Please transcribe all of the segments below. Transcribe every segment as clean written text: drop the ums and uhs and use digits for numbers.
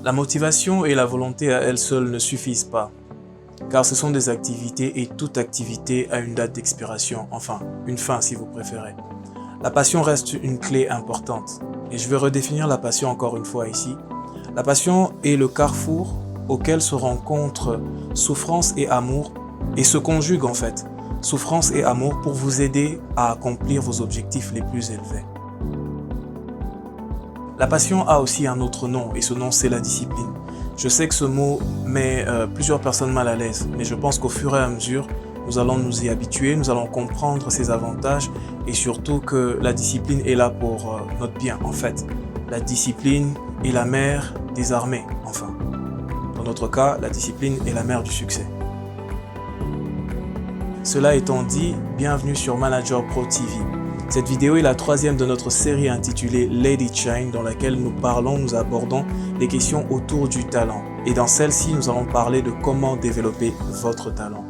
La motivation et la volonté à elles seules ne suffisent pas, car ce sont des activités et toute activité a une date d'expiration, enfin, une fin si vous préférez. La passion reste une clé importante, et je vais redéfinir la passion encore une fois ici. La passion est le carrefour auquel se rencontrent souffrance et amour, et se conjuguent en fait, souffrance et amour pour vous aider à accomplir vos objectifs les plus élevés. La passion a aussi un autre nom, et ce nom c'est la discipline. Je sais que ce mot met plusieurs personnes mal à l'aise, mais je pense qu'au fur et à mesure, nous allons nous y habituer, nous allons comprendre ses avantages et surtout que la discipline est là pour notre bien en fait. La discipline est la mère des armées, enfin. Dans notre cas, la discipline est la mère du succès. Cela étant dit, bienvenue sur Manager Pro TV. Cette vidéo est la 3e de notre série intitulée Lady Shine dans laquelle nous abordons les questions autour du talent. Et dans celle-ci, nous allons parler de comment développer votre talent.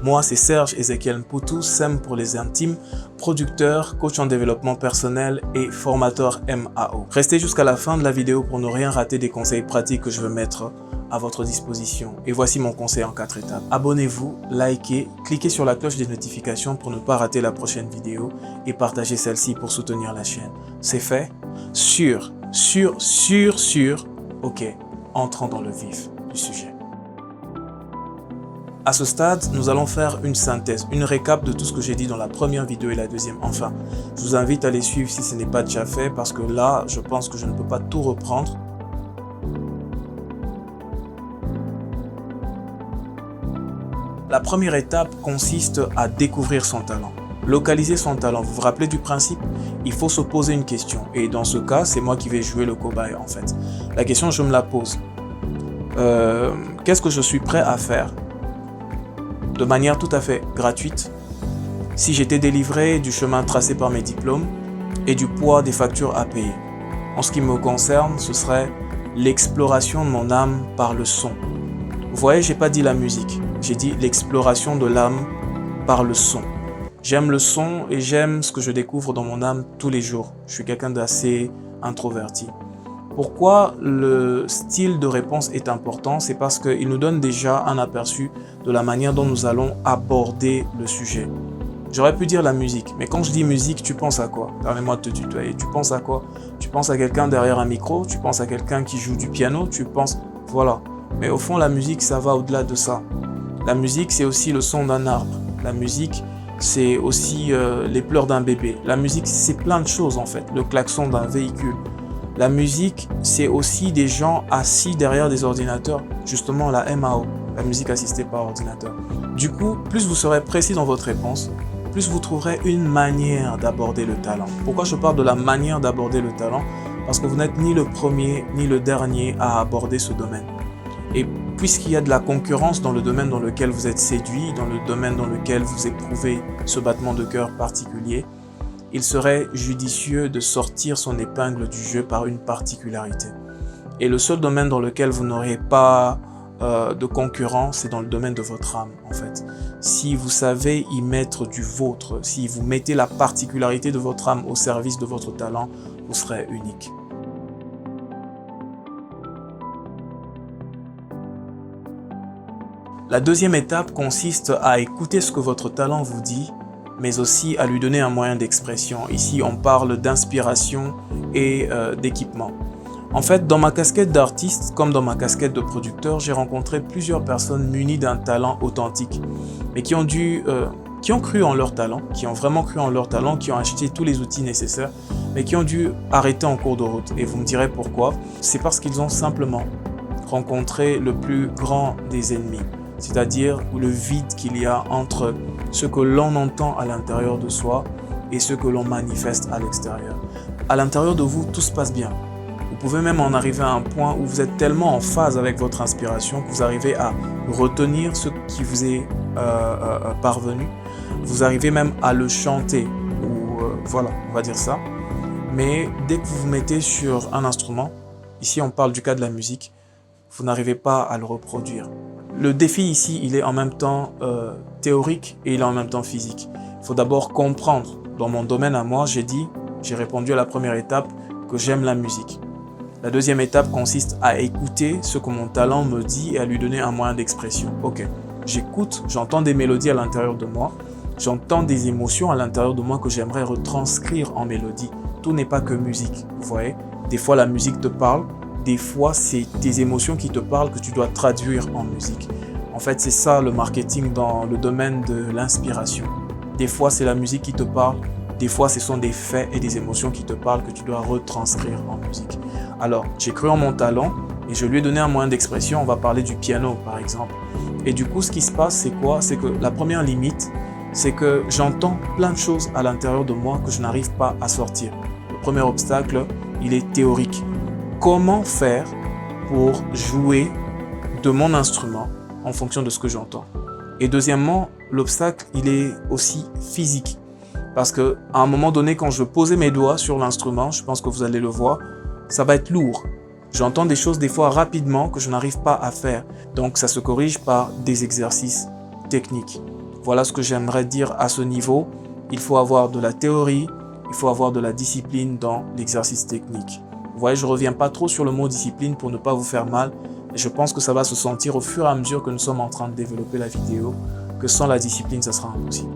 Moi, c'est Serge Ezekiel Mpoutou, SEM pour les intimes, producteur, coach en développement personnel et formateur MAO. Restez jusqu'à la fin de la vidéo pour ne rien rater des conseils pratiques que je veux mettre à votre disposition. Et voici mon conseil en 4 étapes. Abonnez-vous, likez, cliquez sur la cloche des notifications pour ne pas rater la prochaine vidéo et partagez celle-ci pour soutenir la chaîne. C'est fait? Sûr. Ok, entrons dans le vif du sujet. À ce stade, nous allons faire une synthèse, une récap de tout ce que j'ai dit dans la première vidéo et la deuxième. Enfin, je vous invite à les suivre si ce n'est pas déjà fait parce que là, je pense que je ne peux pas tout reprendre. La première étape consiste à découvrir son talent. Localiser son talent. Vous vous rappelez du principe? Il faut se poser une question. Et dans ce cas, c'est moi qui vais jouer le cobaye en fait. La question, je me la pose. Qu'est-ce que je suis prêt à faire de manière tout à fait gratuite si j'étais délivré du chemin tracé par mes diplômes et du poids des factures à payer? En ce qui me concerne, ce serait l'exploration de mon âme par le son. Vous voyez, j'ai pas dit la musique. J'ai dit l'exploration de l'âme par le son. J'aime le son et j'aime ce que je découvre dans mon âme tous les jours. Je suis quelqu'un d'assez introverti. Pourquoi le style de réponse est important? C'est parce qu'il nous donne déjà un aperçu de la manière dont nous allons aborder le sujet. J'aurais pu dire la musique, mais quand je dis musique, tu penses à quoi? Permets-moi de te tutoyer. Tu penses à quoi? Tu penses à quelqu'un derrière un micro? Tu penses à quelqu'un qui joue du piano? Tu penses... Voilà. Mais au fond, la musique, ça va au-delà de ça. La musique, c'est aussi le son d'un arbre. La musique, c'est aussi les pleurs d'un bébé. La musique, c'est plein de choses en fait. Le klaxon d'un véhicule. La musique, c'est aussi des gens assis derrière des ordinateurs. Justement, la MAO, la musique assistée par ordinateur. Du coup, plus vous serez précis dans votre réponse, plus vous trouverez une manière d'aborder le talent. Pourquoi je parle de la manière d'aborder le talent? Parce que vous n'êtes ni le premier ni le dernier à aborder ce domaine. Et puisqu'il y a de la concurrence dans le domaine dans lequel vous êtes séduit, dans le domaine dans lequel vous éprouvez ce battement de cœur particulier, il serait judicieux de sortir son épingle du jeu par une particularité. Et le seul domaine dans lequel vous n'aurez pas de concurrent, c'est dans le domaine de votre âme en fait. Si vous savez y mettre du vôtre, si vous mettez la particularité de votre âme au service de votre talent, vous serez unique. La deuxième étape consiste à écouter ce que votre talent vous dit, mais aussi à lui donner un moyen d'expression. Ici, on parle d'inspiration et d'équipement. En fait, dans ma casquette d'artiste, comme dans ma casquette de producteur, j'ai rencontré plusieurs personnes munies d'un talent authentique, mais qui ont cru en leur talent, qui ont vraiment cru en leur talent, qui ont acheté tous les outils nécessaires, mais qui ont dû arrêter en cours de route. Et vous me direz pourquoi? C'est parce qu'ils ont simplement rencontré le plus grand des ennemis. C'est-à-dire le vide qu'il y a entre ce que l'on entend à l'intérieur de soi et ce que l'on manifeste à l'extérieur. À l'intérieur de vous, tout se passe bien. Vous pouvez même en arriver à un point où vous êtes tellement en phase avec votre inspiration que vous arrivez à retenir ce qui vous est parvenu. Vous arrivez même à le chanter, ou voilà, on va dire ça. Mais dès que vous vous mettez sur un instrument, ici on parle du cas de la musique, vous n'arrivez pas à le reproduire. Le défi ici, il est en même temps théorique et il est en même temps physique. Il faut d'abord comprendre. Dans mon domaine à moi, j'ai répondu à la première étape que j'aime la musique. La deuxième étape consiste à écouter ce que mon talent me dit et à lui donner un moyen d'expression. Ok, j'écoute, j'entends des mélodies à l'intérieur de moi, j'entends des émotions à l'intérieur de moi que j'aimerais retranscrire en mélodie. Tout n'est pas que musique, vous voyez. Des fois la musique te parle, des fois c'est tes émotions qui te parlent que tu dois traduire en musique. En fait, c'est ça le marketing dans le domaine de l'inspiration. Des fois c'est la musique qui te parle, des fois ce sont des faits et des émotions qui te parlent que tu dois retranscrire en musique. Alors, j'ai cru en mon talent et je lui ai donné un moyen d'expression. On va parler du piano par exemple. Et du coup, ce qui se passe, c'est quoi? C'est que la première limite, c'est que j'entends plein de choses à l'intérieur de moi que je n'arrive pas à sortir. Le premier obstacle, il est théorique. Comment faire pour jouer de mon instrument en fonction de ce que j'entends? Et deuxièmement, l'obstacle, il est aussi physique. Parce qu'à un moment donné, quand je posais mes doigts sur l'instrument, je pense que vous allez le voir, ça va être lourd. J'entends des choses des fois rapidement que je n'arrive pas à faire. Donc ça se corrige par des exercices techniques. Voilà ce que j'aimerais dire à ce niveau. Il faut avoir de la théorie, il faut avoir de la discipline dans l'exercice technique. Vous voyez, je ne reviens pas trop sur le mot discipline pour ne pas vous faire mal. Et je pense que ça va se sentir au fur et à mesure que nous sommes en train de développer la vidéo, que sans la discipline, ça sera impossible.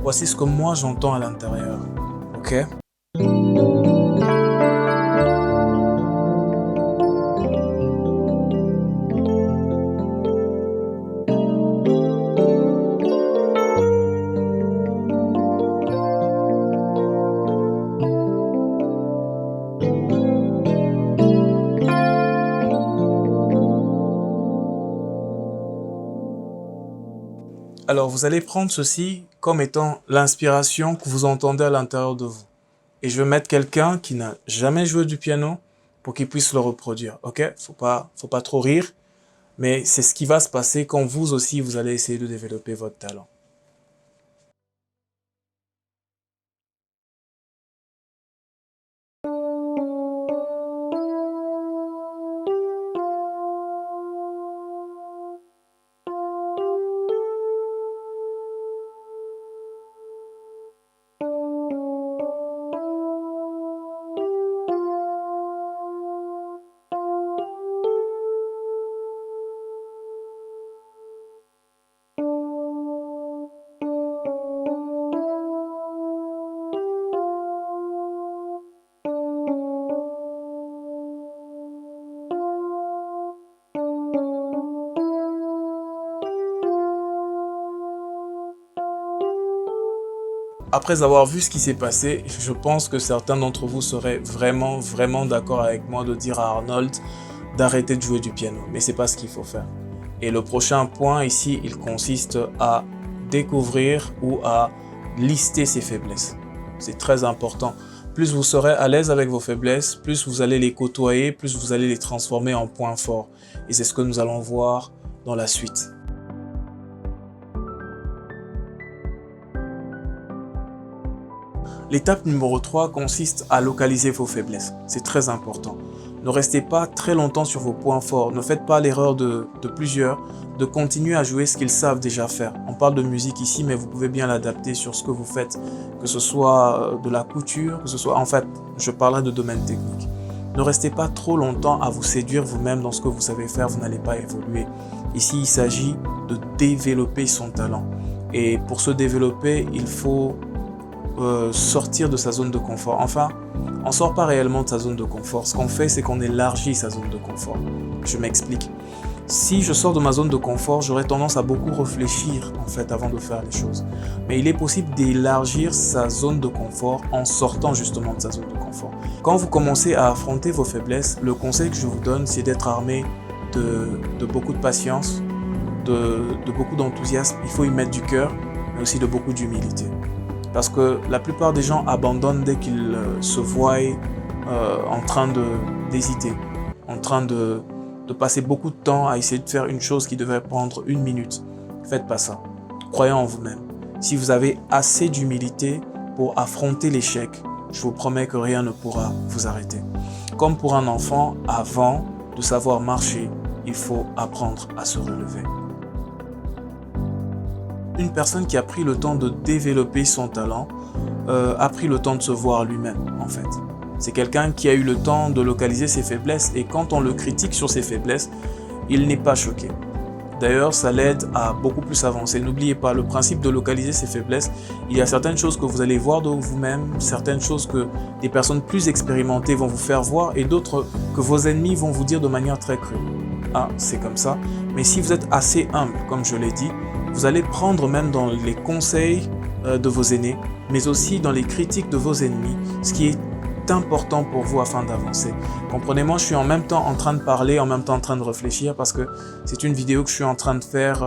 Voici ce que moi j'entends à l'intérieur. Ok? Alors, vous allez prendre ceci comme étant l'inspiration que vous entendez à l'intérieur de vous. Et je vais mettre quelqu'un qui n'a jamais joué du piano pour qu'il puisse le reproduire. Ok? Faut pas trop rire, mais c'est ce qui va se passer quand vous aussi, vous allez essayer de développer votre talent. Après avoir vu ce qui s'est passé, je pense que certains d'entre vous seraient vraiment d'accord avec moi de dire à Arnold d'arrêter de jouer du piano. Mais c'est pas ce qu'il faut faire. Et le prochain point ici, il consiste à découvrir ou à lister ses faiblesses. C'est très important. Plus vous serez à l'aise avec vos faiblesses, plus vous allez les côtoyer, plus vous allez les transformer en points forts. Et c'est ce que nous allons voir dans la suite. L'étape numéro 3 consiste à localiser vos faiblesses. C'est très important. Ne restez pas très longtemps sur vos points forts. Ne faites pas l'erreur de plusieurs, de continuer à jouer ce qu'ils savent déjà faire. On parle de musique ici, mais vous pouvez bien l'adapter sur ce que vous faites. Que ce soit de la couture, que ce soit... En fait, je parlerai de domaine technique. Ne restez pas trop longtemps à vous séduire vous-même dans ce que vous savez faire. Vous n'allez pas évoluer. Ici, il s'agit de développer son talent. Et pour se développer, il faut... sortir de sa zone de confort. Enfin, on ne sort pas réellement de sa zone de confort. Ce qu'on fait, c'est qu'on élargit sa zone de confort. Je m'explique. Si je sors de ma zone de confort, j'aurais tendance à beaucoup réfléchir en fait avant de faire les choses. Mais il est possible d'élargir sa zone de confort en sortant justement de sa zone de confort. Quand vous commencez à affronter vos faiblesses, le conseil que je vous donne, c'est d'être armé de beaucoup de patience, de beaucoup d'enthousiasme. Il faut y mettre du cœur, mais aussi de beaucoup d'humilité. Parce que la plupart des gens abandonnent dès qu'ils se voient en train d'hésiter, en train de passer beaucoup de temps à essayer de faire une chose qui devrait prendre 1 minute. Faites pas ça. Croyez en vous-même. Si vous avez assez d'humilité pour affronter l'échec, je vous promets que rien ne pourra vous arrêter. Comme pour un enfant, avant de savoir marcher, il faut apprendre à se relever. Une personne qui a pris le temps de développer son talent a pris le temps de se voir lui-même, en fait. C'est quelqu'un qui a eu le temps de localiser ses faiblesses et quand on le critique sur ses faiblesses, il n'est pas choqué. D'ailleurs, ça l'aide à beaucoup plus avancer. N'oubliez pas le principe de localiser ses faiblesses. Il y a certaines choses que vous allez voir de vous-même, certaines choses que des personnes plus expérimentées vont vous faire voir et d'autres que vos ennemis vont vous dire de manière très crue. Ah, c'est comme ça. Mais si vous êtes assez humble, comme je l'ai dit, vous allez prendre même dans les conseils de vos aînés, mais aussi dans les critiques de vos ennemis, ce qui est important pour vous afin d'avancer. Comprenez-moi, je suis en même temps en train de parler, en même temps en train de réfléchir parce que c'est une vidéo que je suis en train de faire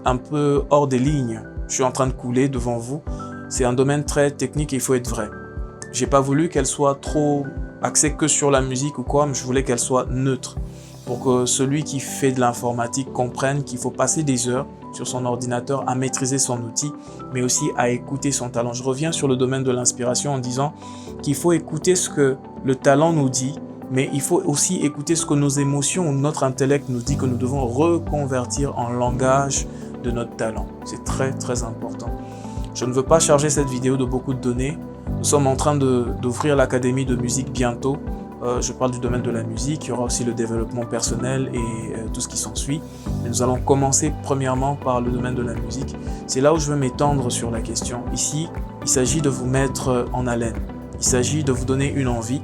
un peu hors des lignes. Je suis en train de couler devant vous. C'est un domaine très technique et il faut être vrai. J'ai pas voulu qu'elle soit trop axée que sur la musique ou quoi, mais je voulais qu'elle soit neutre pour que celui qui fait de l'informatique comprenne qu'il faut passer des heures sur son ordinateur à maîtriser son outil, mais aussi à écouter son talent. Je reviens sur le domaine de l'inspiration en disant qu'il faut écouter ce que le talent nous dit, mais il faut aussi écouter ce que nos émotions ou notre intellect nous dit que nous devons reconvertir en langage de notre talent. C'est très très important. Je ne veux pas charger cette vidéo de beaucoup de données. Nous sommes en train d'ouvrir l'académie de musique bientôt. Je parle du domaine de la musique, il y aura aussi le développement personnel et tout ce qui s'ensuit. Mais nous allons commencer premièrement par le domaine de la musique. C'est là où je veux m'étendre sur la question. Ici, il s'agit de vous mettre en haleine. Il s'agit de vous donner une envie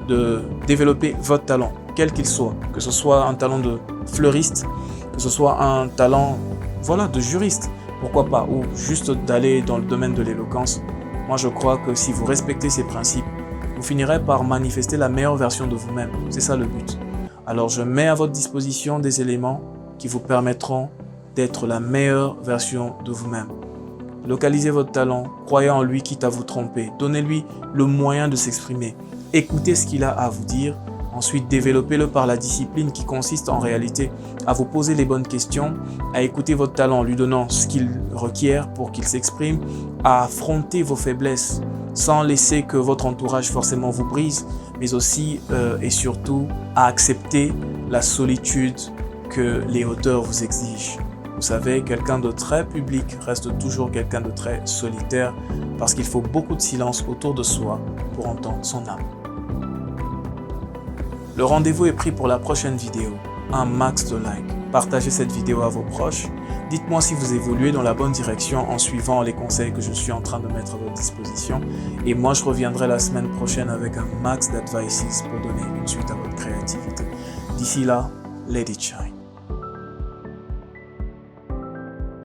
de développer votre talent, quel qu'il soit. Que ce soit un talent de fleuriste, que ce soit un talent de juriste, pourquoi pas, ou juste d'aller dans le domaine de l'éloquence. Moi, je crois que si vous respectez ces principes, vous finirez par manifester la meilleure version de vous-même. C'est ça le but. Alors je mets à votre disposition des éléments qui vous permettront d'être la meilleure version de vous-même. Localisez votre talent, croyez en lui quitte à vous tromper, donnez-lui le moyen de s'exprimer, écoutez ce qu'il a à vous dire, ensuite développez-le par la discipline qui consiste en réalité à vous poser les bonnes questions, à écouter votre talent en lui donnant ce qu'il requiert pour qu'il s'exprime, à affronter vos faiblesses sans laisser que votre entourage forcément vous brise, mais aussi et surtout à accepter la solitude que les hauteurs vous exigent. Vous savez, quelqu'un de très public reste toujours quelqu'un de très solitaire parce qu'il faut beaucoup de silence autour de soi pour entendre son âme. Le rendez-vous est pris pour la prochaine vidéo. Un max de likes. Partagez cette vidéo à vos proches. Dites-moi si vous évoluez dans la bonne direction en suivant les conseils que je suis en train de mettre à votre disposition. Et moi, je reviendrai la semaine prochaine avec un max d'advices pour donner une suite à votre créativité. D'ici là, let it shine.